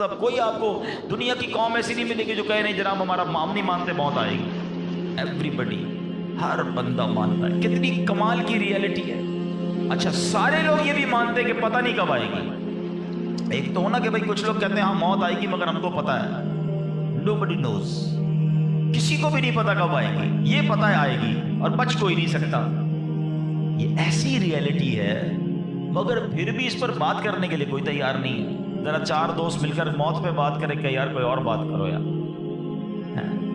اب کوئی آپ کو دنیا کی قوم ایسی نہیں ملے گی جو کہے نہیں جناب ہمارا ہم نہیں مانتے، موت آئے گی۔ ایوری بڈی، ہر بندہ مانتا ہے۔ کتنی کمال کی ریئلٹی ہے۔ اچھا سارے لوگ یہ بھی مانتے ہیں کہ پتہ نہیں کب آئے گی۔ ایک تو ہونا کہ بھائی کچھ لوگ کہتے ہیں ہاں موت آئے گی مگر ہم کو پتہ ہے۔ nobody knows، کسی کو بھی نہیں پتا کب آئے گی، یہ پتہ ہے آئے گی اور بچ کوئی نہیں سکتا۔ یہ ایسی ریئلٹی ہے مگر پھر بھی اس پر بات کرنے کے لیے کوئی تیار نہیں ہے۔ ذرا چار دوست مل کر موت پہ بات کرے کہ یار کوئی اور بات کرو یار۔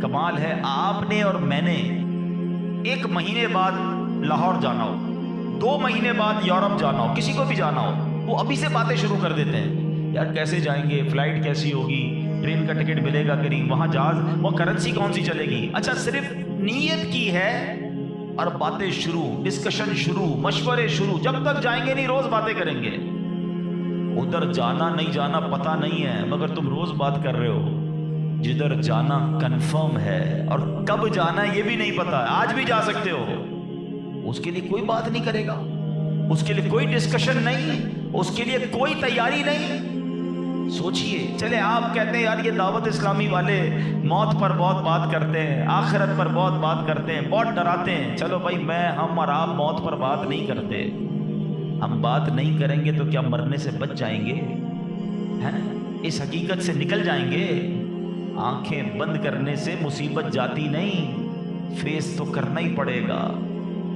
کمال ہے آپ نے اور میں نے 1 مہینے بعد لاہور جانا ہو، 2 مہینے بعد یورپ جانا ہو، کسی کو بھی جانا ہو، وہ ابھی سے باتیں شروع کر دیتے ہیں یار کیسے جائیں گے، فلائٹ کیسی ہوگی، ٹرین کا ٹکٹ ملے گا کہ نہیں، وہاں جہاز، وہ کرنسی کون سی چلے گی۔ اچھا صرف نیت کی ہے اور باتیں شروع، ڈسکشن شروع، مشورے شروع، جب تک جائیں گے نہیں روز باتیں کریں گے۔ ادھر جانا نہیں جانا پتہ نہیں ہے مگر تم روز بات کر رہے ہو۔ جدھر جانا کنفرم ہے اور کب جانا ہے یہ بھی نہیں پتا ہے، آج بھی جا سکتے ہو، اس کے لیے کوئی بات نہیں کرے گا، اس کے لیے کوئی ڈسکشن نہیں، اس کے لیے کوئی تیاری نہیں۔ سوچئے، چلے آپ کہتے ہیں یار یہ دعوت اسلامی والے موت پر بہت بات کرتے ہیں، آخرت پر بہت بات کرتے ہیں، بہت ڈراتے ہیں۔ چلو بھائی ہم اور آپ موت پر بات نہیں کرتے، ہم بات نہیں کریں گے تو کیا مرنے سے بچ جائیں گے؟ اس حقیقت سے نکل جائیں گے؟ آنکھیں بند کرنے سے مصیبت جاتی نہیں، فیس تو کرنا ہی پڑے گا۔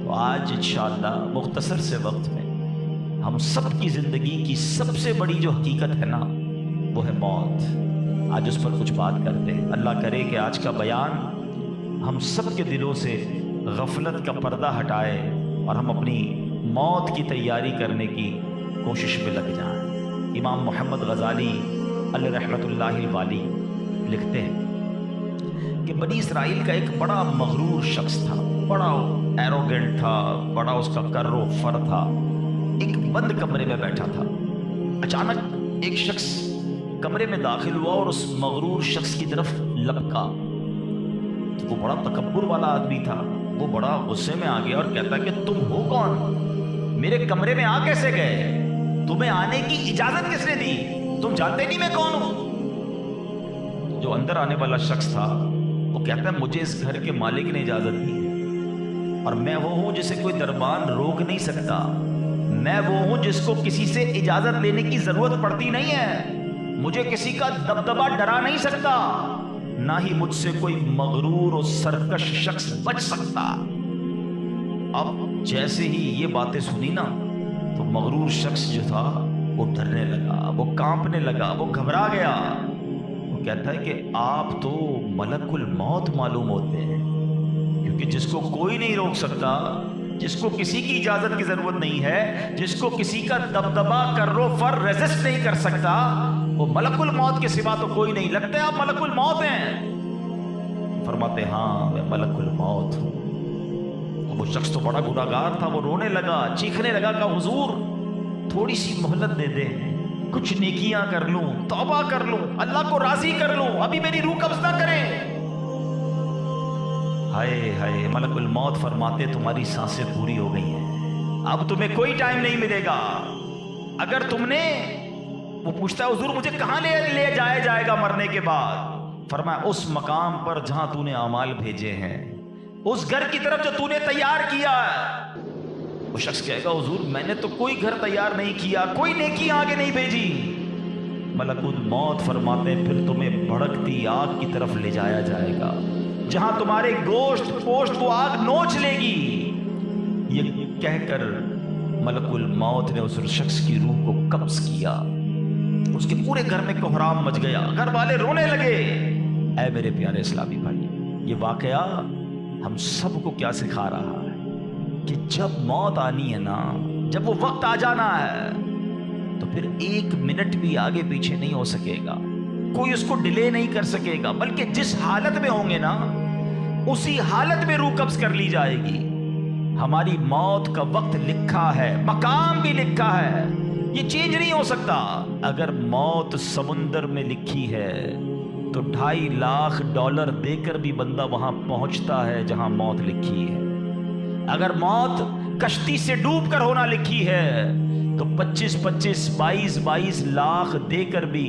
تو آج انشاءاللہ مختصر سے وقت میں ہم سب کی زندگی کی سب سے بڑی جو حقیقت ہے نا وہ ہے موت، آج اس پر کچھ بات کرتے ہیں۔ اللہ کرے کہ آج کا بیان ہم سب کے دلوں سے غفلت کا پردہ ہٹائے اور ہم اپنی موت کی تیاری کرنے کی کوشش میں لگ جائیں۔ امام محمد غزالی علیہ رحمۃ اللہ الوالی لکھتے ہیں کہ بنی اسرائیل کا ایک بڑا مغرور شخص تھا، بڑا ایروگنٹ تھا، بڑا اس کا کر و فر تھا۔ ایک بند کمرے میں بیٹھا تھا، اچانک ایک شخص کمرے میں داخل ہوا اور اس مغرور شخص کی طرف لپکا۔ وہ بڑا تکبر والا آدمی تھا، وہ بڑا غصے میں آ گیا اور کہتا کہ تم ہو کون؟ میرے کمرے میں آ کیسے گئے؟ تمہیں آنے کی اجازت کس نے دی؟ تم جانتے نہیں میں کون ہوں؟ جو اندر آنے والا شخص تھا وہ کہتا ہے مجھے اس گھر کے مالک نے اجازت دی ہے اور میں وہ ہوں جسے کوئی دربان روک نہیں سکتا، میں وہ ہوں جس کو کسی سے اجازت لینے کی ضرورت پڑتی نہیں ہے، مجھے کسی کا دبدبا ڈرا نہیں سکتا، نہ ہی مجھ سے کوئی مغرور اور سرکش شخص بچ سکتا۔ اب جیسے ہی یہ باتیں سنی نا تو مغرور شخص جو تھا وہ ڈرنے لگا، وہ کانپنے لگا، وہ گھبرا گیا۔ وہ کہتا ہے کہ آپ تو ملک الموت معلوم ہوتے ہیں، کیونکہ جس کو کوئی نہیں روک سکتا، جس کو کسی کی اجازت کی ضرورت نہیں ہے، جس کو کسی کا دبدبا کر و فر ریزسٹ نہیں کر سکتا، وہ ملک الموت کے سوا تو کوئی نہیں۔ لگتا ہے آپ ملک الموت ہیں؟ فرماتے ہاں میں ملک الموت ہوں۔ وہ شخص تو بڑا گناہگار تھا، وہ رونے لگا، چیخنے لگا کہ حضور تھوڑی سی مہلت دے دیں، کچھ نیکیاں کر لوں، توبہ کر لوں، اللہ کو راضی کر لوں، ابھی میری روح قبض نہ کریں۔ ہائے ہائے، ملک الموت فرماتے تمہاری سانسیں پوری ہو گئی ہیں، اب تمہیں کوئی ٹائم نہیں ملے گا۔ اگر تم نے، وہ پوچھتا ہے حضور مجھے کہاں لے جایا جائے گا مرنے کے بعد؟ فرمایا اس مقام پر جہاں تو نے اعمال بھیجے ہیں، اس گھر کی طرف جو تو نے تیار کیا ہے۔ وہ شخص کہے گا حضور میں نے تو کوئی گھر تیار نہیں کیا، کوئی نیکی آگے نہیں بھیجی۔ ملک الموت فرماتے ہیں پھر تمہیں بھڑکتی آگ کی طرف لے جایا جائے گا، جہاں تمہارے گوشت پوشت وہ آگ نوچ لے گی۔ یہ کہہ کر ملک الموت نے اس شخص کی روح کو قبض کیا، اس کے پورے گھر میں کوہرام مچ گیا، گھر والے رونے لگے۔ اے میرے پیارے اسلامی بھائی، یہ واقعہ ہم سب کو کیا سکھا رہا ہے کہ جب موت آنی ہے نا، جب وہ وقت آ جانا ہے تو پھر 1 منٹ بھی آگے پیچھے نہیں ہو سکے گا، کوئی اس کو ڈیلے نہیں کر سکے گا، بلکہ جس حالت میں ہوں گے نا اسی حالت میں روح قبض کر لی جائے گی۔ ہماری موت کا وقت لکھا ہے، مقام بھی لکھا ہے، یہ چینج نہیں ہو سکتا۔ اگر موت سمندر میں لکھی ہے تو $2.5 لاکھ دے کر بھی بندہ وہاں پہنچتا ہے جہاں موت لکھی ہے۔ اگر موت کشتی سے ڈوب کر ہونا لکھی ہے تو 22 لاکھ دے کر بھی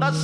10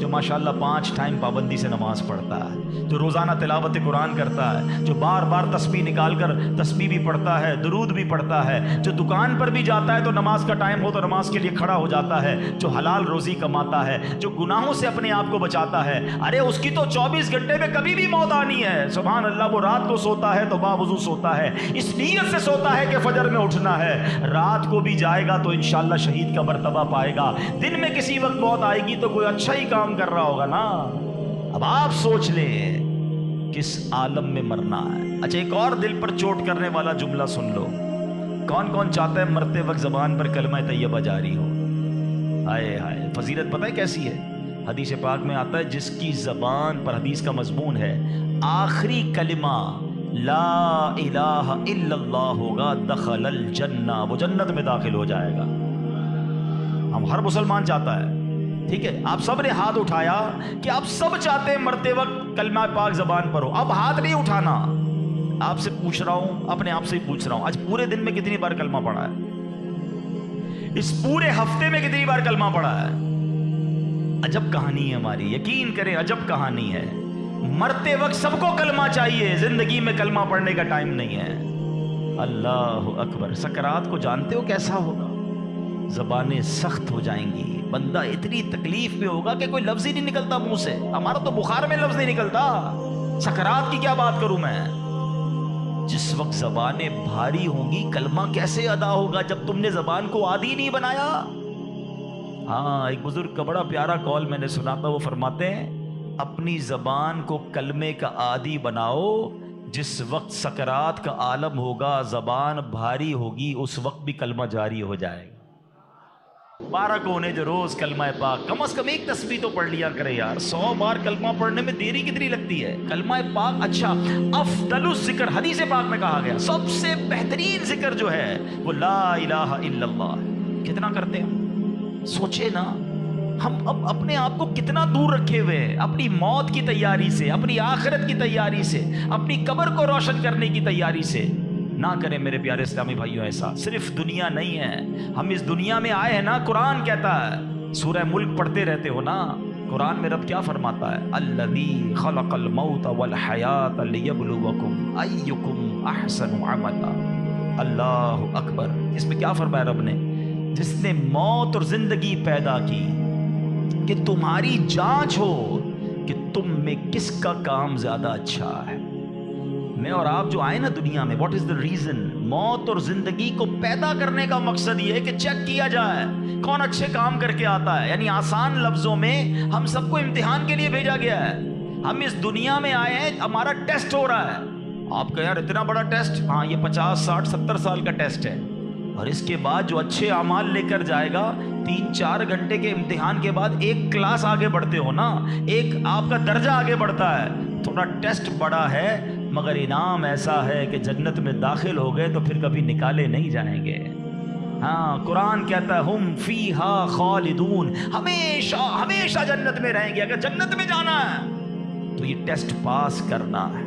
جو ماشاءاللہ 5 ٹائم پابندی سے نماز پڑھتا ہے، جو روزانہ تلاوت قرآن کرتا ہے، جو بار بار تسبیح نکال کر تسبیح بھی پڑھتا ہے، درود بھی پڑھتا ہے، جو دکان پر بھی جاتا ہے تو نماز کا ٹائم ہو تو نماز کے لیے کھڑا ہو جاتا ہے، جو حلال روزی کماتا ہے، جو گناہوں سے اپنے آپ کو بچاتا ہے، ارے اس کی تو 24 گھنٹے میں کبھی بھی موت آنی ہے، سبحان اللہ۔ وہ رات کو سوتا ہے تو باوضو سوتا ہے، اس نیت سے سوتا ہے کہ فجر میں اٹھنا ہے، رات کو بھی جائے گا تو انشاءاللہ شہید کا مرتبہ پائے گا، دن میں کسی وقت موت آئے گی تو کوئی اچھا ہی کام کر رہا ہوگا نا۔ اب آپ سوچ لیں کس عالم میں مرنا ہے۔ اچھا ایک اور دل پر چوٹ کرنے والا جملہ سن لو، کون کون چاہتا ہے مرتے وقت زبان پر کلمہ طیبہ جاری ہو؟ ہائے ہائے، فضیلت پتہ ہے کیسی ہے؟ حدیث پاک میں آتا ہے جس کی زبان پر، حدیث کا مضمون ہے، آخری کلمہ لا الہ الا اللہ ہوگا، دخل الجنہ، وہ جنت میں داخل ہو جائے گا۔ ہم ہر مسلمان چاہتا ہے، ٹھیک ہے؟ آپ سب نے ہاتھ اٹھایا کہ آپ سب چاہتے ہیں مرتے وقت کلمہ پاک زبان پر ہو۔ اب ہاتھ نہیں اٹھانا، آپ سے پوچھ رہا ہوں، اپنے آپ سے ہی پوچھ رہا ہوں، آج پورے دن میں کتنی بار کلمہ پڑھا ہے؟ اس پورے ہفتے میں کتنی بار کلمہ پڑھا ہے؟ عجب کہانی ہے ہماری، یقین کریں عجب کہانی ہے۔ مرتے وقت سب کو کلمہ چاہیے، زندگی میں کلمہ پڑھنے کا ٹائم نہیں ہے۔ اللہ اکبر۔ سکرات کو جانتے ہو کیسا ہوگا؟ زبانیں سخت ہو جائیں گی، بندہ اتنی تکلیف میں ہوگا کہ کوئی لفظ ہی نہیں نکلتا منہ سے۔ ہمارا تو بخار میں لفظ نہیں نکلتا، سکرات کی کیا بات کروں میں۔ جس وقت زبانیں بھاری ہوں گی کلمہ کیسے ادا ہوگا جب تم نے زبان کو عادی نہیں بنایا؟ ہاں، ایک بزرگ کا بڑا پیارا قول میں نے سنا تھا، وہ فرماتے ہیں اپنی زبان کو کلمے کا عادی بناؤ، جس وقت سکرات کا عالم ہوگا زبان بھاری ہوگی اس وقت بھی کلمہ جاری ہو جائے گا۔ مبارک ہونے جو روز کلمہ پاک کم از کم ایک تسبیح تو پڑھ لیا کرے یار۔ 100 بار کلمہ پڑھنے میں دیری کتنی لگتی ہے؟ کلمہ پاک اچھا، افضل الذکر، حدیث پاک میں کہا گیا سب سے بہترین ذکر جو ہے وہ لا الہ الا اللہ ہے۔ کتنا کرتے ہیں؟ سوچے نا، ہم اب اپنے آپ کو کتنا دور رکھے ہوئے ہیں اپنی موت کی تیاری سے، اپنی آخرت کی تیاری سے، اپنی قبر کو روشن کرنے کی تیاری سے۔ نہ کریں میرے پیارے اسلامی بھائیوں ایسا۔ صرف دنیا نہیں ہے، ہم اس دنیا میں آئے ہیں نا، قرآن کہتا ہے، سورہ ملک پڑھتے رہتے ہو نا، قرآن میں رب کیا فرماتا ہے؟ الذی خلق الموت والحیات لیبلوکم ایکم احسن عملا۔ اللہ اکبر۔ اس میں کیا فرمایا رب نے؟ جس نے موت اور زندگی پیدا کی کہ تمہاری جانچ ہو کہ تم میں کس کا کام زیادہ اچھا ہے۔ میں اور آپ جو آئے نا دنیا میں، واٹ از دا ریزن؟ موت اور زندگی کو پیدا کرنے کا مقصد یہ ہے کہ چیک کیا جائے کون اچھے کام کر کے آتا ہے۔ یعنی آسان لفظوں میں ہم سب کو امتحان کے لیے بھیجا گیا ہے۔ ہم اس دنیا میں آئے ہیں، ہمارا ٹیسٹ ہو رہا ہے۔ آپ کہیں یار اتنا بڑا ٹیسٹ؟ ہاں، یہ 50 60 70 سال کا ٹیسٹ ہے، اور اس کے بعد جو اچھے اعمال لے کر جائے گا، 3-4 گھنٹے کے امتحان کے بعد ایک کلاس آگے بڑھتے ہو نا، ایک آپ کا درجہ آگے بڑھتا ہے۔ تھوڑا ٹیسٹ بڑا ہے مگر انعام ایسا ہے کہ جنت میں داخل ہو گئے تو پھر کبھی نکالے نہیں جائیں گے۔ ہاں، قرآن کہتا ہے ہم فیہا خالدون، ہمیشہ ہمیشہ جنت میں رہیں گے۔ اگر جنت میں جانا ہے تو یہ ٹیسٹ پاس کرنا ہے۔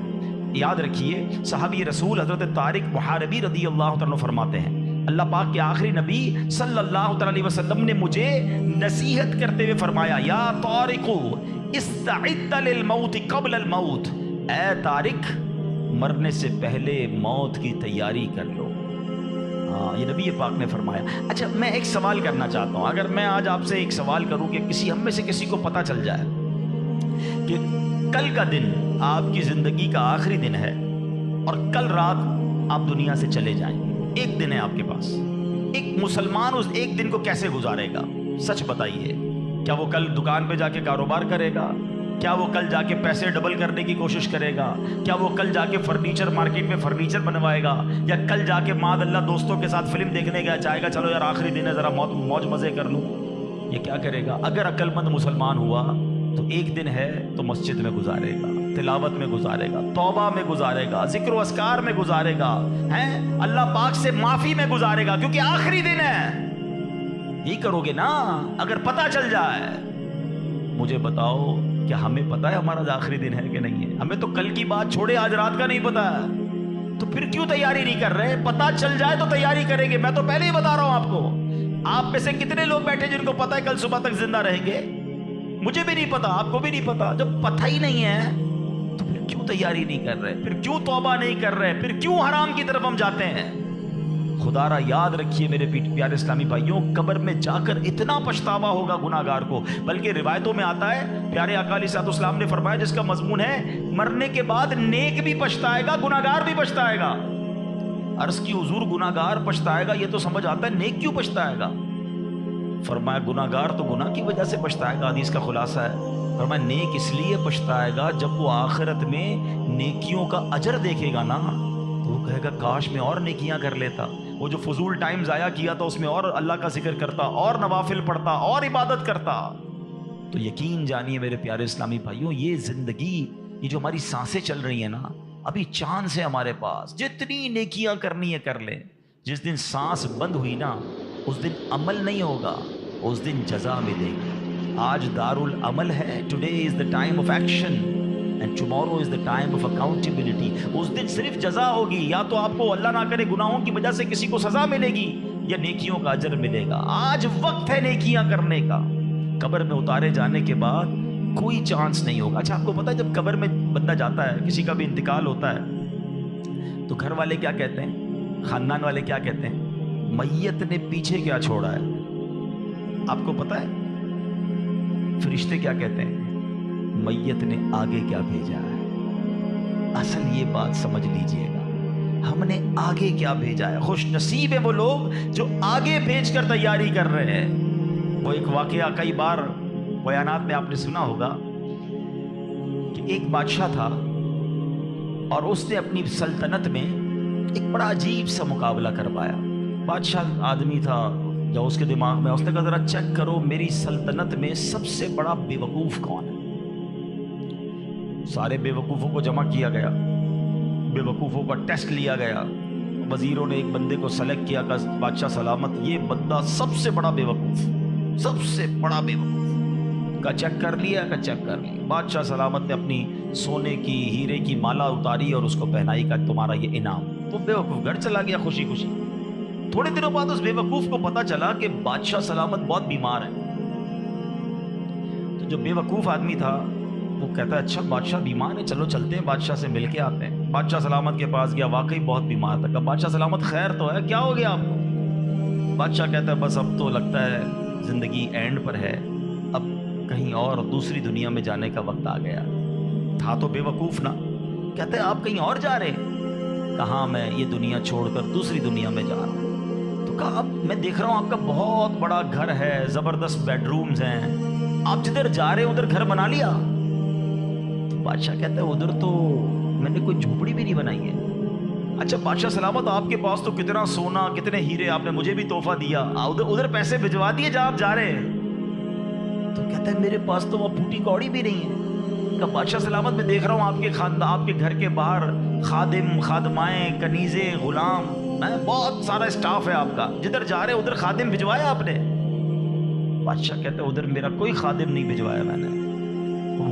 یاد رکھیے، صحابی رسول حضرت طارق محاربی رضی اللہ عنہ فرماتے ہیں، اللہ پاک کے آخری نبی صلی اللہ علیہ وسلم نے مجھے نصیحت کرتے ہوئے فرمایا، یا طارق استعد للموت قبل الموت، اے طارق مرنے سے پہلے موت کی تیاری کر لو۔ ہاں، یہ نبی پاک نے فرمایا۔ اچھا، میں ایک سوال کرنا چاہتا ہوں، اگر میں آج آپ سے ایک سوال کروں کہ ہم میں سے کسی کو پتہ چل جائے کہ کل کا دن آپ کی زندگی کا آخری دن ہے اور کل رات آپ دنیا سے چلے جائیں، ایک دن ہے آپ کے پاس، ایک مسلمان اس ایک دن کو کیسے گزارے گا؟ سچ بتائیے، کیا وہ کل دکان پہ جا کے کاروبار کرے گا؟ کیا وہ کل جا کے پیسے ڈبل کرنے کی کوشش کرے گا؟ کیا وہ کل جا کے فرنیچر مارکیٹ میں فرنیچر بنوائے گا؟ یا کل جا کے معاذ اللہ دوستوں کے ساتھ فلم دیکھنے گیا چاہے گا چلو یار آخری دن ہے ذرا موج مزے کر لوں؟ یہ کیا کرے گا؟ اگر عقل مند مسلمان ہوا تو ایک دن ہے تو مسجد میں گزارے گا، تلاوت میں گزارے گا، توبہ میں گزارے گا، ذکر و اذکار میں گزارے گا، ہیں اللہ پاک سے معافی میں گزارے گا، کیونکہ آخری دن ہے۔ یہی کرو گے نا اگر پتہ چل جائے؟ مجھے بتاؤ، کیا ہمیں پتہ ہے ہمارا آخری دن ہے کہ نہیں ہے؟ ہمیں تو کل کی بات چھوڑے آج رات کا نہیں پتہ ہے، تو پھر کیوں تیاری نہیں کر رہے؟ پتہ چل جائے تو تیاری کریں گے۔ میں تو پہلے ہی بتا رہا ہوں آپ کو، آپ میں سے کتنے لوگ بیٹھے جن کو پتہ ہے کل صبح تک زندہ رہیں گے؟ مجھے بھی نہیں پتا, آپ کو بھی نہیں پتا. جب پتہ ہی نہیں ہے تو پھر کیوں تیاری نہیں کر رہے, پھر کیوں توبہ نہیں کر رہے, پھر کیوں حرام کی طرف ہم جاتے ہیں؟ خدا را یاد رکھیے میرے پیارے اسلامی بھائیوں, قبر میں جا کر اتنا پچھتاوا ہوگا گناہگار کو. بلکہ روایتوں میں آتا ہے, پیارے آقا علیہ الصلوۃ والسلام نے فرمایا جس کا مضمون ہے مرنے کے بعد نیک بھی پچھتائے گا, گناہگار بھی پچھتائے گا. عرض کی حضور گناہگار پچھتائے گا, یہ تو سمجھ آتا ہے, نیک کیوں پچھتائے گا؟ فرمایا گناہگار تو گناہ کی وجہ سے پچھتائے گا, حدیث کا خلاصہ ہے. فرمایا نیک اس لیے پچھتائے گا جب وہ آخرت میں نیکیوں کا اجر دیکھے گا نا, تو وہ کہے گا کاش میں اور نیکیاں کر لیتا. وہ جو فضول ٹائم ضائع کیا تھا اس میں اور اللہ کا ذکر کرتا, اور نوافل پڑھتا, اور عبادت کرتا. تو یقین جانیے میرے پیارے اسلامی بھائیوں, یہ زندگی, یہ جو ہماری سانسیں چل رہی ہیں نا, ابھی چانس ہے ہمارے پاس, جتنی نیکیاں کرنی ہے کر لیں. جس دن سانس بند ہوئی نا اس دن عمل نہیں ہوگا, اس دن جزا ملے گی. آج دار العمل ہے, today is the time of action and tomorrow is the time of accountability. اس دن صرف جزا ہوگی, یا تو آپ کو اللہ نہ کرے گناہوں کی وجہ سے کسی کو سزا ملے گی, یا نیکیوں کا اجر ملے گا. آج وقت ہے نیکیاں کرنے کا. قبر میں اتارے جانے کے بعد کوئی چانس نہیں ہوگا. اچھا آپ کو پتا ہے جب قبر میں بندہ جاتا ہے, کسی کا بھی انتقال ہوتا ہے, تو گھر والے کیا کہتے ہیں, خاندان والے کیا کہتے ہیں, میت نے پیچھے کیا چھوڑا ہے؟ آپ کو پتا ہے فرشتے کیا کہتے ہیں, میت نے آگے کیا بھیجا ہے. اصل یہ بات سمجھ لیجئے گا, ہم نے آگے کیا بھیجا ہے. خوش نصیب ہے وہ لوگ جو آگے بھیج کر تیاری کر رہے ہیں. وہ ایک واقعہ کئی بار بیانات میں آپ نے سنا ہوگا کہ ایک بادشاہ تھا اور اس نے اپنی سلطنت میں ایک بڑا عجیب سا مقابلہ کروایا. بادشاہ آدمی تھا, جو اس کے دماغ میں اس نے کہا ذرا چیک کرو میری سلطنت میں سب سے بڑا بے وقوف کون ہے. سارے بے وقوفوں کو جمع کیا گیا, بے وقوفوں کا ٹیسٹ لیا گیا. وزیروں نے ایک بندے کو سلیکٹ کیا کہ بادشاہ سلامت یہ بندہ سب سے بڑا بے وقوف, سب سے بڑا بے وقوف کا چیک کر لیا, کا چیک کر لیا. بادشاہ سلامت نے اپنی سونے کی ہیرے کی مالا اتاری اور اس کو پہنائی کا تمہارا یہ انعام. تو بے وقوف گھر چلا گیا خوشی خوشی. تھوڑے دنوں بعد اس بے وقوف کو پتا چلا کہ بادشاہ سلامت بہت بیمار ہے. تو جو بے وقوف آدمی تھا وہ کہتا ہے اچھا بادشاہ بیمار ہے, چلو چلتے ہیں بادشاہ سے مل کے آتے ہیں. بادشاہ سلامت کے پاس گیا, واقعی بہت بیمار تھا. کہا بادشاہ سلامت خیر تو ہے, کیا ہو گیا آپ کو؟ بادشاہ کہتا ہے بس اب تو لگتا ہے زندگی اینڈ پر ہے, اب کہیں اور دوسری دنیا میں جانے کا وقت آ گیا. تھا تو بے وقوف نا. کہتے ہیں آپ کہیں اور جا رہے ہیں؟ کہاں میں یہ دنیا چھوڑ کر دوسری دنیا میں جا رہا ہوں. تو کہا اب میں دیکھ رہا ہوں آپ کا بہت بڑا گھر ہے, زبردست بیڈ رومز ہیں, آپ جدھر جا رہے ہیں ادھر گھر بنا لیا؟ تو بادشاہ کہتا ہے ادھر تو میں نے کوئی جھوپڑی بھی نہیں بنائی ہے. اچھا بادشاہ سلامت آپ کے پاس تو کتنا سونا کتنے ہیرے آپ نے مجھے بھی تحفہ دیا, ادھر پیسے بھجوا دیے جہاں آپ جا رہے ہیں. تو کہتا ہے میرے پاس تو وہ پھوٹی کوڑی بھی نہیں ہے. کہ بادشاہ سلامت میں دیکھ رہا ہوں آپ کے خاندان, آپ کے گھر کے باہر خادم, خادمائیں, کنیزیں, غلام, بہت سارا اسٹاف ہے آپ کا, جدھر جا رہے ادھر خادم بھجوایا آپ نے؟ بادشاہ کہتا ہے ادھر میرا کوئی خادم نہیں بھجوایا میں نے.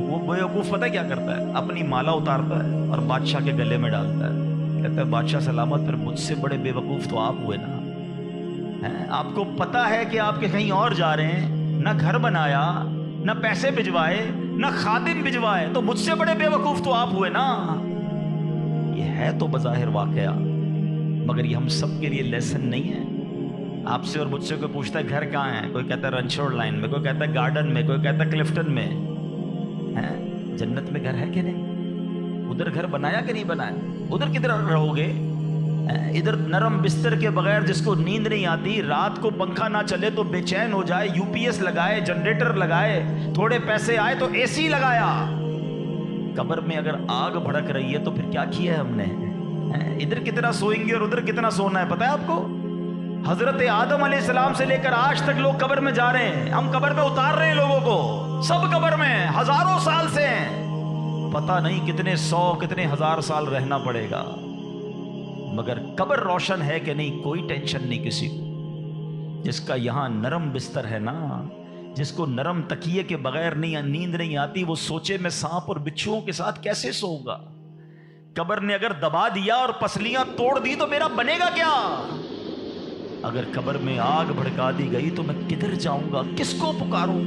وہ بیوقوف پتہ کیا کرتا ہے, اپنی مالا اتارتا ہے اور بادشاہ کے گلے میں ڈالتا ہے. کہتا ہے بادشاہ سلامت پھر مجھ سے بڑے بے وقوف تو آپ ہوئے نا. آپ کو پتا ہے کہ آپ کے کہیں اور جا رہے ہیں, نہ گھر بنایا, نہ پیسے بھجوائے, نہ خادم بھجوائے, تو مجھ سے بڑے بے وقوف تو آپ ہوئے نا. یہ ہے تو بظاہر واقعہ, مگر یہ ہم سب کے لیے لیسن نہیں ہے. آپ سے اور مجھ سے کوئی پوچھتا ہے گھر کہاں ہے, کوئی کہتا ہے رنچوڑ لائن میں, کوئی کہتا ہے گارڈن میں, کوئی کہتا ہے کلفٹن میں. جنت میں گھر ہے کہ نہیں؟ ادھر گھر بنایا کہ نہیں بنایا؟ ادھر کدھر رہو گے؟ ادھر نرم بستر کے بغیر جس کو نیند نہیں آتی, رات کو پنکھا نہ چلے تو بے چین ہو جائے, یو پی ایس لگائے, جنریٹر لگائے, تھوڑے پیسے آئے تو اے سی لگایا. قبر میں اگر آگ بھڑک رہی ہے تو پھر کیا کیا ہے ہم نے؟ ادھر کتنا سوئیں گے اور ادھر کتنا سونا ہے پتہ ہے آپ کو؟ حضرت آدم علیہ السلام سے لے کر آج تک لوگ قبر میں جا رہے ہیں, ہم قبر میں اتار رہے ہیں لوگوں کو, سب قبر میں ہزاروں سال سے ہیں. پتہ نہیں کتنے 100 کتنے 1000 سال رہنا پڑے گا, مگر قبر روشن ہے کہ نہیں کوئی ٹینشن نہیں کسی کو. جس کا یہاں نرم بستر ہے نا, جس کو نرم تکیے کے بغیر نیند نہیں آتی, وہ سوچے میں سانپ اور بچھوؤں کے ساتھ کیسے سوؤں گا. قبر نے اگر دبا دیا اور پسلیاں توڑ دی تو میرا بنے گا کیا؟ اگر قبر میں آگ بھڑکا دی گئی تو میں کدھر جاؤں گا, کس کو پکاروں؟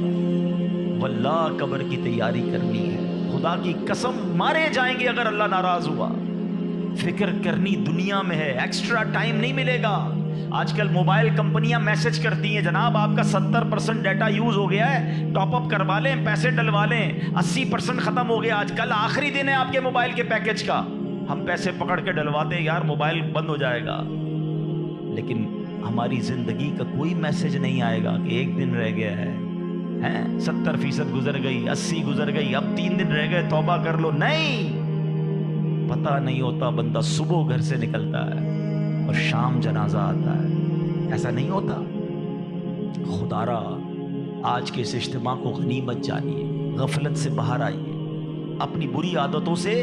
واللہ قبر کی تیاری کرنی ہے، خدا کی قسم مارے جائیں گے اگر اللہ ناراض ہوا۔ فکر کرنی دنیا میں ہے، ایکسٹرا ٹائم نہیں ملے گا۔ آج کل موبائل کمپنیاں میسج کرتی ہیں جناب آپ کا 70% ڈیٹا یوز ہو گیا ہے، ٹاپ اپ کروا لیں، پیسے ڈلوا لیں، 80% ختم ہو گیا، آج کل آخری دن ہے آپ کے موبائل کے پیکج کا، ہم پیسے پکڑ کے ڈلواتے ہیں یار موبائل بند ہو جائے گا، لیکن ہماری زندگی کا کوئی میسج نہیں آئے گا کہ ایک دن رہ گیا ہے، 70% گزر گئی، 80 گزر گئی، اب 3 دن رہ گئے، توبہ کر لو۔ نہیں، پتہ نہیں ہوتا، بندہ صبح گھر سے نکلتا ہے اور شام جنازہ آتا ہے، ایسا نہیں ہوتا۔ خدا را آج کے اس اجتماع کو غنیمت جانیے، غفلت سے باہر آئیے، اپنی بری عادتوں سے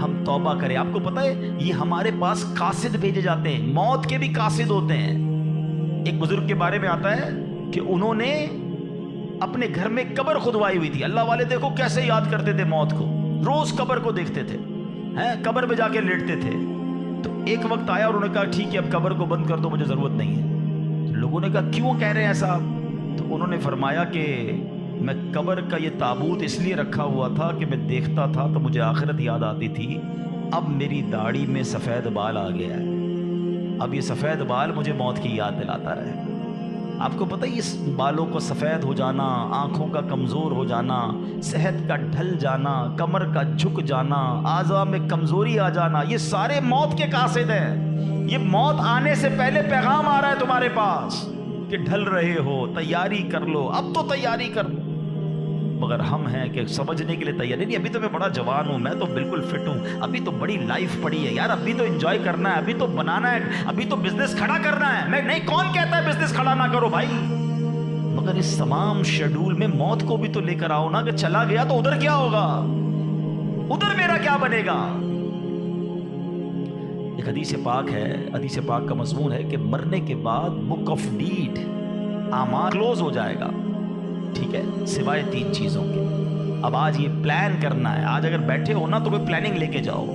ہم توبہ کریں۔ آپ کو پتہ ہے یہ ہمارے پاس قاصد بھیجے جاتے ہیں، موت کے بھی قاصد ہوتے ہیں۔ ایک بزرگ کے بارے میں آتا ہے کہ انہوں نے اپنے گھر میں قبر کھدوائی ہوئی تھی، اللہ والے دیکھو کیسے یاد کرتے تھے موت کو، روز قبر کو دیکھتے تھے، قبر میں جا کے لیٹتے تھے۔ تو ایک وقت آیا اور انہوں نے کہا ٹھیک ہے اب قبر کو بند کر دو، مجھے ضرورت نہیں ہے۔ تو لوگوں نے کہا کیوں کہہ رہے ہیں ایسا؟ تو انہوں نے فرمایا کہ میں قبر کا یہ تابوت اس لیے رکھا ہوا تھا کہ میں دیکھتا تھا تو مجھے آخرت یاد آتی تھی، اب میری داڑھی میں سفید بال آ گیا ہے، اب یہ سفید بال مجھے موت کی یاد دلاتا ہے۔ آپ کو پتہ ہے اس بالوں کو سفید ہو جانا، آنکھوں کا کمزور ہو جانا، صحت کا ڈھل جانا، کمر کا جھک جانا، اعضاء میں کمزوری آ جانا، یہ سارے موت کے قاصد ہیں۔ یہ موت آنے سے پہلے پیغام آ رہا ہے تمہارے پاس کہ ڈھل رہے ہو، تیاری کر لو، اب تو تیاری کر لو۔ مگر ہم ہیں کہ سمجھنے کے لیے تیار نہیں، ابھی تو میں بڑا جوان ہوں، میں تو بالکل فٹ ہوں، ابھی تو بڑی لائف پڑی ہے یار، ابھی تو انجوائے کرنا ہے، ابھی تو بنانا ہے، ابھی تو بزنس کھڑا کرنا ہے۔ میں نہیں، کون کہتا ہے بزنس کھڑا نہ کرو بھائی، مگر اس تمام شیڈول میں موت کو بھی تو لے کر آؤ نا، کہ چلا گیا تو ادھر کیا ہوگا، ادھر میرا کیا بنے گا۔ ایک حدیث پاک ہے، حدیث پاک کا مضمون ہے کہ مرنے کے بعد بک آف ڈیڈ، اعمال کلوز ہو جائے گا، ٹھیک ہے، سوائے 3 چیزوں کے۔ اب آج یہ پلان کرنا ہے، آج اگر بیٹھے ہو نا تو کوئی پلاننگ لے کے جاؤ۔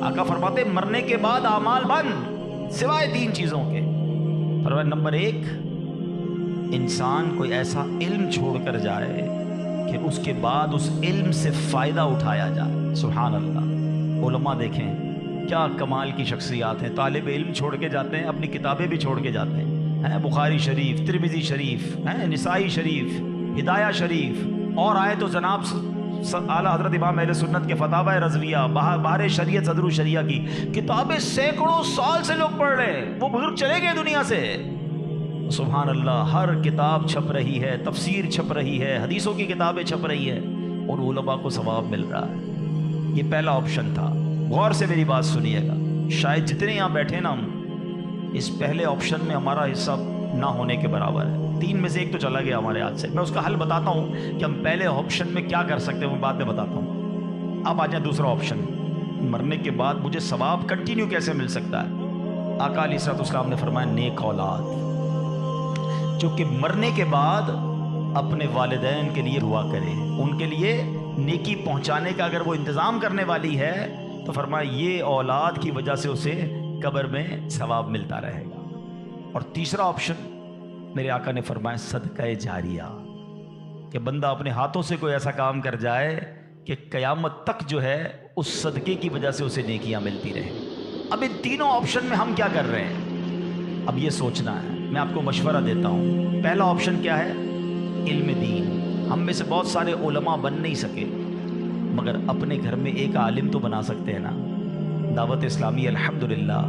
آقا فرماتے مرنے کے بعد اعمال بند سوائے 3 چیزوں کے۔ فرمایا نمبر 1، انسان کوئی ایسا علم چھوڑ کر جائے کہ اس کے بعد اس علم سے فائدہ اٹھایا جائے۔ سبحان اللہ، علماء دیکھیں کیا کمال کی شخصیات ہیں، طالب علم چھوڑ کے جاتے ہیں، اپنی کتابیں بھی چھوڑ کے جاتے ہیں، بخاری شریف، ترمذی شریف، نسائی شریف، ہدایہ شریف، اور آئے تو جناب اعلیٰ حضرت امام اہل سنت کے فتاوی رضویہ، بہار شریعت، صدر الشریعہ کی کتابیں سینکڑوں سال سے لوگ پڑھ رہے ہیں، وہ بزرگ چلے گئے دنیا سے۔ سبحان اللہ، ہر کتاب چھپ رہی ہے، تفسیر چھپ رہی ہے، حدیثوں کی کتابیں چھپ رہی ہے، اور علماء کو ثواب مل رہا ہے۔ یہ پہلا آپشن تھا، غور سے میری بات سنیے گا، شاید جتنے یہاں بیٹھے نا ہم اس پہلے آپشن میں ہمارا حصہ نہ ہونے کے برابر ہے، 3 میں سے 1 تو چلا گیا ہمارے ہاتھ سے۔ میں اس کا حل بتاتا ہوں کہ ہم پہلے آپشن میں کیا کر سکتے ہیں، وہ بعد میں بتاتا ہوں۔ اب آ جائیں دوسرا آپشن، مرنے کے بعد مجھے ثواب کنٹینیو کیسے مل سکتا ہے۔ آقا علیہ الصلوۃ والسلام نے فرمایا نیک اولاد، جو کہ مرنے کے بعد اپنے والدین کے لیے دعا کرے، ان کے لیے نیکی پہنچانے کا اگر وہ انتظام کرنے والی ہے تو فرمایا یہ اولاد کی وجہ سے اسے قبر میں ثواب ملتا رہے گا۔ اور تیسرا آپشن میرے آقا نے فرمایا صدقہ جاریہ، کہ بندہ اپنے ہاتھوں سے کوئی ایسا کام کر جائے کہ قیامت تک جو ہے اس صدقے کی وجہ سے اسے نیکیاں ملتی رہیں۔ اب ان تینوں آپشن میں ہم کیا کر رہے ہیں، اب یہ سوچنا ہے۔ میں آپ کو مشورہ دیتا ہوں، پہلا آپشن کیا ہے، علم دین۔ ہم میں سے بہت سارے علماء بن نہیں سکے، مگر اپنے گھر میں ایک عالم تو بنا سکتے ہیں نا۔ دعوت اسلامی الحمدللہ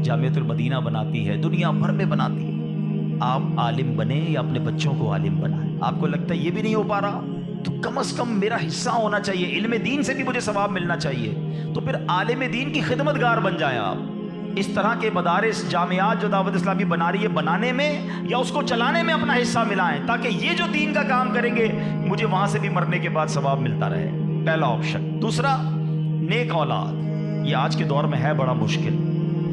جامعۃ المدینہ بناتی ہے، دنیا بھر میں بناتی ہے۔ آپ عالم بنیں یا اپنے بچوں کو عالم بنائیں۔ آپ کو لگتا ہے یہ بھی نہیں ہو پا رہا تو کم از کم میرا حصہ ہونا چاہیے، علم دین سے بھی مجھے ثواب ملنا چاہیے، تو پھر عالم دین کی خدمت گار بن جائیں آپ۔ اس طرح کے مدارس، جامعات جو دعوت اسلامی بنا رہی ہے، بنانے میں یا اس کو چلانے میں اپنا حصہ ملائیں، تاکہ یہ جو دین کا کام کریں گے مجھے وہاں سے بھی مرنے کے بعد ثواب ملتا رہے۔ پہلا آپشن۔ دوسرا، نیک اولاد۔ یہ آج کے دور میں ہے بڑا مشکل،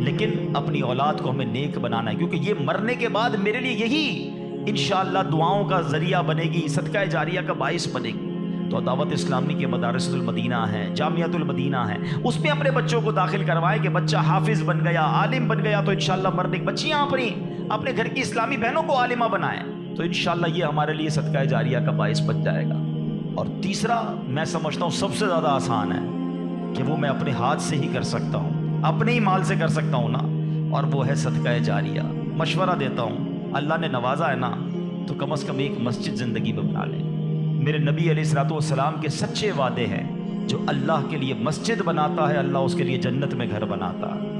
لیکن اپنی اولاد کو ہمیں نیک بنانا ہے، کیونکہ یہ مرنے کے بعد میرے لیے یہی انشاءاللہ دعاؤں کا ذریعہ بنے گی، صدقہ جاریہ کا باعث بنے گی۔ تو دعوت اسلامی کے مدارس المدینہ ہیں، جامعۃ المدینہ ہیں، اس میں اپنے بچوں کو داخل کروائیں کہ بچہ حافظ بن گیا، عالم بن گیا تو انشاءاللہ مرنے، بچیاں اپنے گھر کی اسلامی بہنوں کو عالمہ بنائیں، تو انشاءاللہ یہ ہمارے لیے صدقہ جاریہ کا باعث بن جائے گا۔ اور تیسرا میں سمجھتا ہوں سب سے زیادہ آسان ہے کہ وہ میں اپنے ہاتھ سے ہی کر سکتا ہوں، اپنے ہی مال سے کر سکتا ہوں نا، اور وہ ہے صدقہ جاریہ۔ مشورہ دیتا ہوں، اللہ نے نوازا ہے نا تو کم از کم ایک مسجد زندگی میں بنا لیں۔ میرے نبی علیہ الصلوۃ والسلام کے سچے وعدے ہیں، جو اللہ کے لیے مسجد بناتا ہے اللہ اس کے لیے جنت میں گھر بناتا ہے۔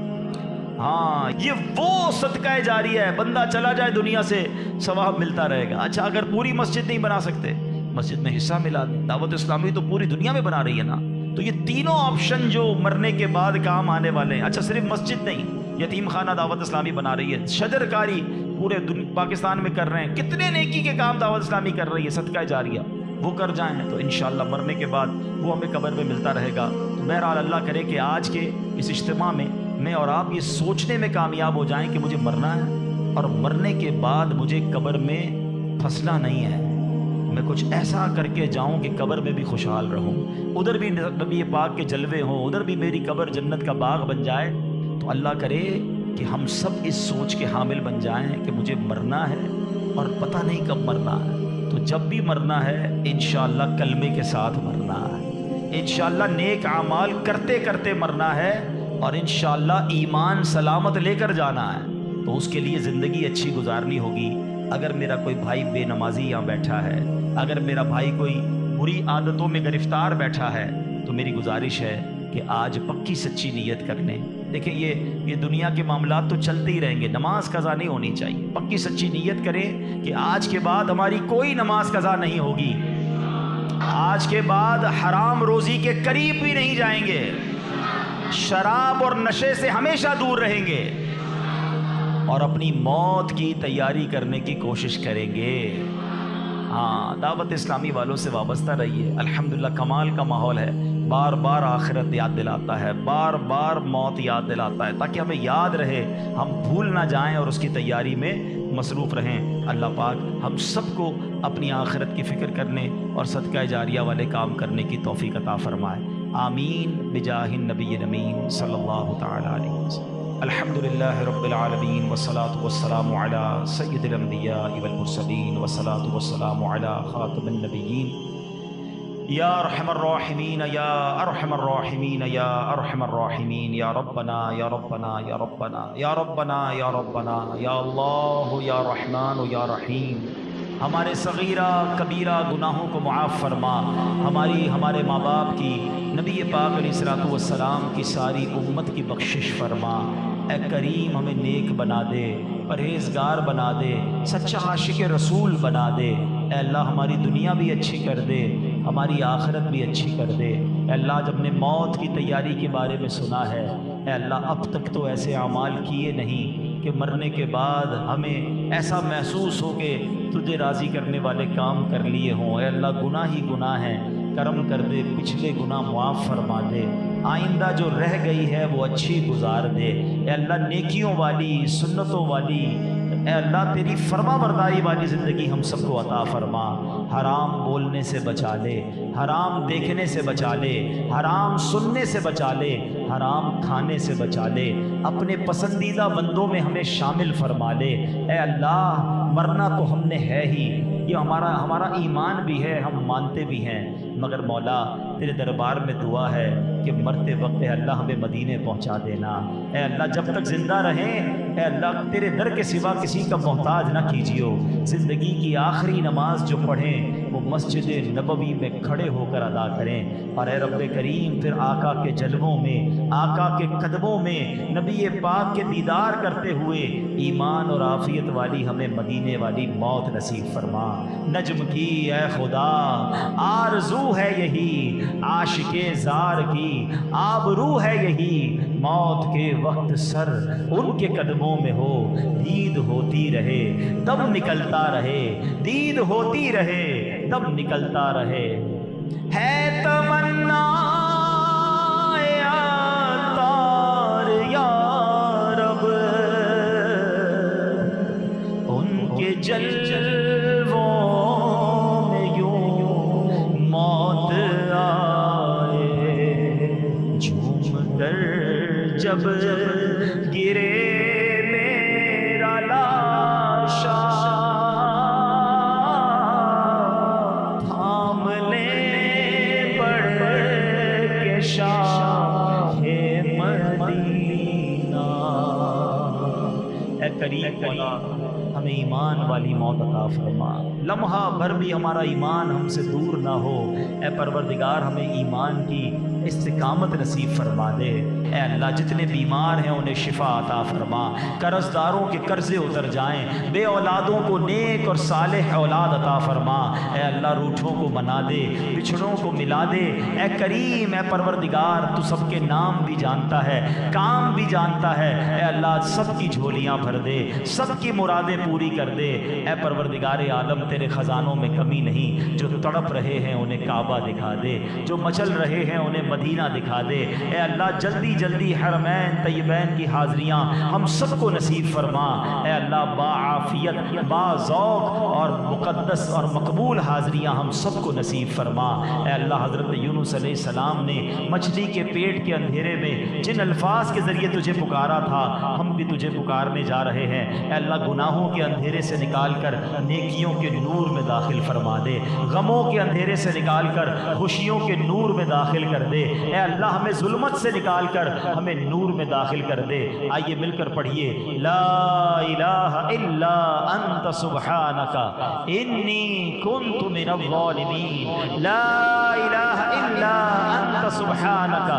ہاں، یہ وہ صدقہ جاریہ ہے، بندہ چلا جائے دنیا سے ثواب ملتا رہے گا۔ اچھا، اگر پوری مسجد نہیں بنا سکتے، مسجد میں حصہ ملا دیں۔ دعوت اسلامی تو پوری دنیا میں بنا رہی ہے نا، تو یہ تینوں آپشن جو مرنے کے بعد کام آنے والے ہیں۔ اچھا، صرف مسجد نہیں، یتیم خانہ دعوت اسلامی بنا رہی ہے، شجر کاری پورے پاکستان میں کر رہے ہیں، کتنے نیکی کے کام دعوت اسلامی کر رہی ہے، صدقہ جاریہ وہ کر جائیں تو انشاءاللہ مرنے کے بعد وہ ہمیں قبر میں ملتا رہے گا۔ تو بہرحال اللہ کرے کہ آج کے اس اجتماع میں اور آپ یہ سوچنے میں کامیاب ہو جائیں کہ مجھے مرنا ہے، اور مرنے کے بعد مجھے قبر میں پھنسنا نہیں ہے، میں کچھ ایسا کر کے جاؤں کہ قبر میں بھی خوشحال رہوں، ادھر بھی نبی پاک کے جلوے ہوں، ادھر بھی میری قبر جنت کا باغ بن جائے۔ تو اللہ کرے کہ ہم سب اس سوچ کے حامل بن جائیں کہ مجھے مرنا ہے اور پتہ نہیں کب مرنا ہے۔ تو جب بھی مرنا ہے انشاءاللہ کلمے کے ساتھ مرنا ہے، انشاءاللہ نیک اعمال کرتے کرتے مرنا ہے، اور انشاءاللہ ایمان سلامت لے کر جانا ہے۔ تو اس کے لیے زندگی اچھی گزارنی ہوگی۔ اگر میرا کوئی بھائی بے نمازی یہاں بیٹھا ہے، اگر میرا بھائی کوئی بری عادتوں میں گرفتار بیٹھا ہے، تو میری گزارش ہے کہ آج پکی سچی نیت کر لیں۔ دیکھیں یہ دنیا کے معاملات تو چلتے ہی رہیں گے، نماز قضا نہیں ہونی چاہیے۔ پکی سچی نیت کریں کہ آج کے بعد ہماری کوئی نماز قضا نہیں ہوگی، آج کے بعد حرام روزی کے قریب بھی نہیں جائیں گے، شراب اور نشے سے ہمیشہ دور رہیں گے، اور اپنی موت کی تیاری کرنے کی کوشش کریں گے۔ ہاں، دعوت اسلامی والوں سے وابستہ رہیے، الحمدللہ کمال کا ماحول ہے، بار بار آخرت یاد دلاتا ہے، بار بار موت یاد دلاتا ہے، تاکہ ہمیں یاد رہے، ہم بھول نہ جائیں اور اس کی تیاری میں مصروف رہیں۔ اللہ پاک ہم سب کو اپنی آخرت کی فکر کرنے اور صدقہ جاریہ والے کام کرنے کی توفیق عطا فرمائے، آمین بجاہ النبی الامین صلی اللہ تعالی علیہ وسلم۔ الحمدللہ رب العالمین والصلاة والسلام علی سید الانبیاء والمرسلین والصلاة والسلام علی خاتم النبیین۔ یا ارحم الراحمین یا ارحم الراحمین یا ارحم الراحمین، یا ربنا یا ربنا یا ربنا یا ربنا یا ربنا، یا اللہ یا رحمان یا رحیم، ہمارے صغیرہ کبیرہ گناہوں کو معاف فرما، ہمارے ماں باپ کی، نبی پاک علیہ الصلوۃ والسلام کی ساری امت کی بخشش فرما۔ اے کریم ہمیں نیک بنا دے، پرہیزگار بنا دے، سچا عاشق رسول بنا دے۔ اے اللہ ہماری دنیا بھی اچھی کر دے، ہماری آخرت بھی اچھی کر دے۔ اے اللہ جب نے موت کی تیاری کے بارے میں سنا ہے، اے اللہ اب تک تو ایسے اعمال کیے نہیں کہ مرنے کے بعد ہمیں ایسا محسوس ہو کہ تجھے راضی کرنے والے کام کر لیے ہوں۔ اے اللہ گناہ ہی گناہ ہیں، کرم کر دے، پچھلے گناہ معاف فرما دے، آئندہ جو رہ گئی ہے وہ اچھی گزار دے۔ اے اللہ نیکیوں والی، سنتوں والی، اے اللہ تیری فرما برداری والی زندگی ہم سب کو عطا فرما۔ حرام بولنے سے بچا لے، حرام دیکھنے سے بچا لے، حرام سننے سے بچا لے، حرام کھانے سے بچا لے، اپنے پسندیدہ بندوں میں ہمیں شامل فرما لے۔ اے اللہ مرنا تو ہم نے ہے ہی، یہ ہمارا ایمان بھی ہے، ہم مانتے بھی ہیں، مگر مولا تیرے دربار میں دعا ہے کہ مرتے وقت اے اللہ ہمیں مدینے پہنچا دینا۔ اے اللہ جب تک زندہ رہیں اے اللہ تیرے در کے سوا کسی کا محتاج نہ کیجیو۔ زندگی کی آخری نماز جو پڑھیں وہ مسجد نبوی میں کھڑے ہو کر ادا کریں، اور اے رب کریم پھر آقا کے جلووں میں، آقا کے قدموں میں، نبی پاک کے دیدار کرتے ہوئے ایمان اور عافیت والی ہمیں مدینے والی موت نصیب فرما۔ نجم کی اے خدا آرزو ہے یہی، عاشق زار کی آبرو ہے یہی، موت کے وقت سر ان کے قدموں میں ہو، دید ہوتی رہے تب نکلتا رہے، دید ہوتی رہے تب نکلتا رہے۔ ہے تمنا عطار یا رب ان کے جلووں میں یوں موت آئے، جھوم کر جب گرے میرا لاشا، تھام لے کریم ہمیں ایمان والی موت عطا فرما، لمحہ بھر بھی ہمارا ایمان ہم سے دور نہ ہو۔ اے پروردگار ہمیں ایمان کی استقامت نصیب فرما دے۔ اے اللہ جتنے بیمار ہیں انہیں شفا عطا فرما، قرض داروں کے قرضے اتر جائیں، بے اولادوں کو نیک اور صالح اولاد عطا فرما۔ اے اللہ روٹھوں کو منا دے، بچھڑوں کو ملا دے۔ اے کریم، اے پروردگار تو سب کے نام بھی جانتا ہے، کام بھی جانتا ہے۔ اے اللہ سب کی جھولیاں بھر دے، سب کی مرادیں پوری کر دے۔ اے پروردگار عالم تیرے خزانوں میں کمی نہیں، جو تڑپ رہے ہیں انہیں کعبہ دکھا دے، جو مچل رہے ہیں انہیں مدینہ دکھا دے۔ اے اللہ جلدی جلدی حرمین طیبین کی حاضریاں ہم سب کو نصیب فرما۔ اے اللہ باعافیت، با ذوق اور مقدس اور مقبول حاضریاں ہم سب کو نصیب فرما۔ اے اللہ حضرت یونس علیہ السلام نے مچھلی کے پیٹ کے اندھیرے میں جن الفاظ کے ذریعے تجھے پکارا تھا، ہم بھی تجھے پکارنے جا رہے ہیں۔ اے اللہ گناہوں کے اندھیرے سے نکال کر نیکیوں کے نور میں داخل فرما دے، غموں کے اندھیرے سے نکال کر خوشیوں کے نور میں داخل کر دے۔ اے اللہ ہمیں ظلمت سے نکال کر ہمیں نور میں داخل کر دے۔ آئیے مل کر پڑھیے لا الہ الا انت سبحانک انی کنت من الظالمین، لا الہ الا انت سبحانک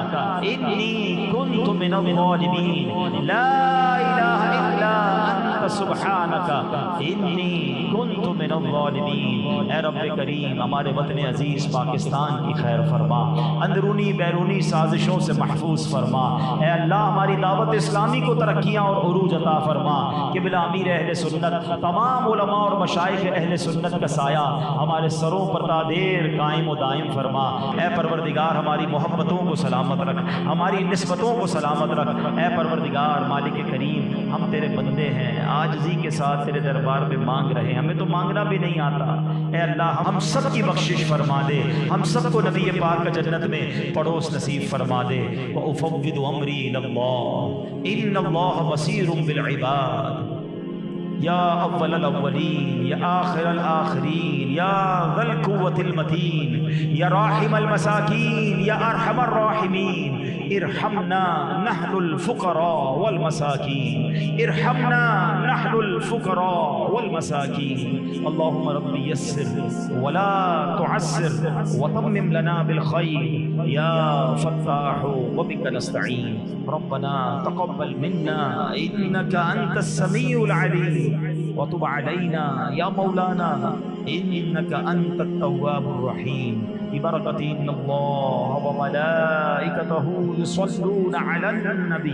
انی کنت من الظالمین، لا الہ الا انت سبحانک انی کنت من الظالمین۔ اے رب کریم ہمارے وطن عزیز پاکستان کی خیر فرما، اندرونی بیرونی سازشوں سے محفوظ فرما۔ اے اللہ ہماری دعوت اسلامی کو ترقیاں اور عروج عطا فرما۔ قبلہ امیر اہل سنت، تمام علماء اور مشائخ اہل سنت کا سایہ ہمارے سروں پر تا دیر قائم و دائم فرما۔ اے پروردگار ہماری محبتوں کو سلامت رکھ، ہماری نسبتوں کو سلامت رکھ۔ اے پروردگار مالک کریم ہم تیرے بندے ہیں، عاجزی کے ساتھ تیرے دربار میں مانگ رہے ہیں، ہمیں تو مانگنا بھی نہیں آتا۔ اے اللہ ہم سب کی بخشش فرما دے، ہم سب کو نبی پاک کا جنت میں پڑوس نصیب فرما دے۔ وَأُفَوِّضُ أَمْرِي إِلَى اللَّهِ إِنَّ اللَّهَ بَصِيرٌ بِالْعِبَادِ یا اول الاولین یا آخر الآخرین یا ذا القوة المتین یا راحم المساکین یا ارحم الراحمین، ارحمنا نحن الفقراء والمساکین، ارحمنا نحن الفقراء والمساکین۔ اللهم رب یسر ولا تعسر وتمم لنا بالخیر یا فتاح وبک نستعین۔ ربنا تقبل منا انك انت السمیع العلیم وتب علينا يا مولانا إنك أنت التواب الرحيم۔ ببركة إن الله وملائكته يصلون على النبي